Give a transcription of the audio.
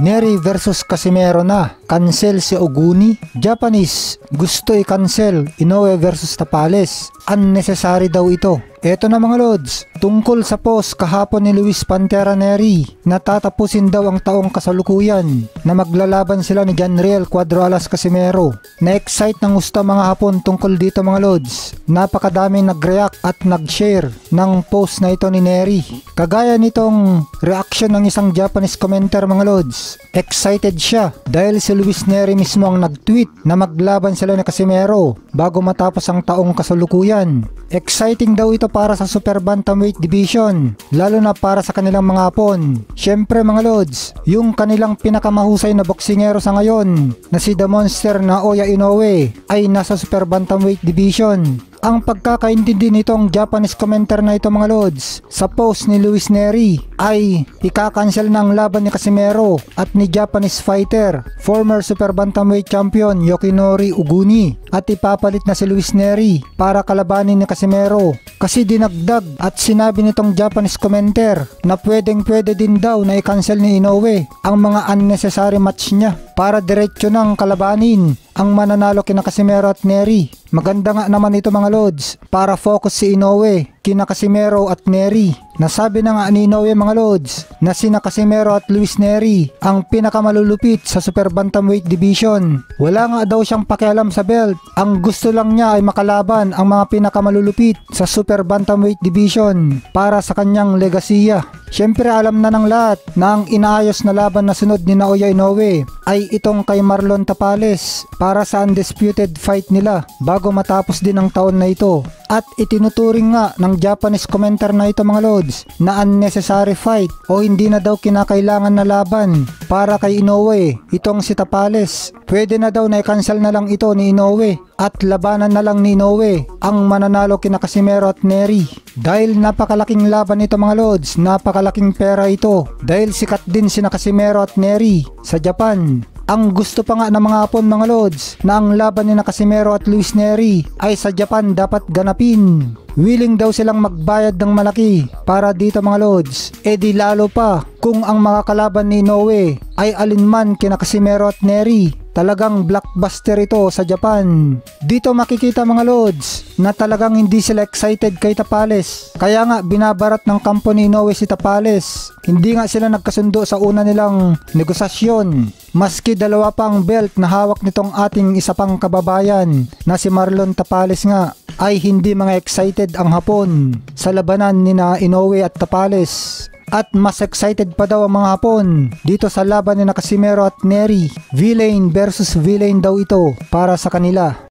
Neri versus Casimero na. Cancel si Oguni. Japanese, gusto i-cancel Inoue versus Tapales. Unnecessary daw ito. Eto na mga lods, tungkol sa post kahapon ni Luis Pantera Neri, natatapusin daw ang taong kasalukuyan na maglalaban sila ni Janriel Cuadro Alas Casimero. Na-excite ng gusto mga hapon tungkol dito mga lods. Napakadaming nag-react at nag-share ng post na ito ni Neri. Kagaya nitong reaction ng isang Japanese commenter mga lods. Excited siya dahil si Luis Neri mismo ang nag-tweet na maglaban sila ni Casimero bago matapos ang taong kasalukuyan. Exciting daw ito para sa Super Bantamweight Division, lalo na para sa kanilang mga hapon. Syempre mga lods, yung kanilang pinakamahusay na boksingero sa ngayon na si The Monster Naoya Inoue ay nasa Super Bantamweight Division. Ang pagkakaintindi nitong Japanese commenter na ito mga lods sa post ni Luis Neri ay ika-cancel na ang laban ni Casimero at ni Japanese fighter, former Super Bantamweight Champion Yoshinori Oguni, at ipapalit na si Luis Neri para kalabanin ni Casimero. Kasi dinagdag at sinabi nitong Japanese commenter na pwedeng din daw na i-cancel ni Inoue ang mga unnecessary match niya para diretso nang kalabanin ang mananalo kina Casimero at Neri. Maganda nga naman ito mga lods para focus si Inoue kina Casimero at Neri. Nasabi na nga ni Inoue mga lods na sina Casimero at Luis Neri ang pinakamalulupit sa Super Bantamweight Division. Wala nga daw siyang pakialam sa belt. Ang gusto lang niya ay makalaban ang mga pinakamalulupit sa Super Bantamweight Division para sa kanyang legasiya. Syempre alam na ng lahat na ang inaayos na laban na sunod ni Naoya Inoue ay itong kay Marlon Tapales para sa undisputed fight nila bago matapos din ang taon na ito. At itinuturing nga ng Japanese commenter na ito mga lods na unnecessary fight o hindi na daw kinakailangan na laban para kay Inoue itong si Tapales. Pwede na daw na i-cancel na lang ito ni Inoue at labanan na lang ni Inoue ang mananalo kina Casimero at Neri. Dahil napakalaking laban nito mga lods, napakalaking pera ito dahil sikat din sina Casimero at Neri sa Japan. Ang gusto pa nga ng mga hapon mga lods na ang laban ni na Casimero at Luis Neri ay sa Japan dapat ganapin. Willing daw silang magbayad ng malaki para dito mga lods. E di lalo pa kung ang mga kalaban ni Inoue ay alinman kina Casimero at Neri. Talagang blockbuster ito sa Japan. Dito makikita mga lods na talagang hindi sila excited kay Tapales. Kaya nga binabarat ng kampo ni Inoue si Tapales. Hindi nga sila nagkasundo sa una nilang negosasyon. Maski dalawa pang belt na hawak nitong ating isa pang kababayan na si Marlon Tapales nga ay hindi mga excited ang Hapon sa labanan ni na Inoue at Tapales. At mas excited pa daw ang mga Hapon dito sa laban ni na Casimero at Neri. Villain versus villain daw ito para sa kanila.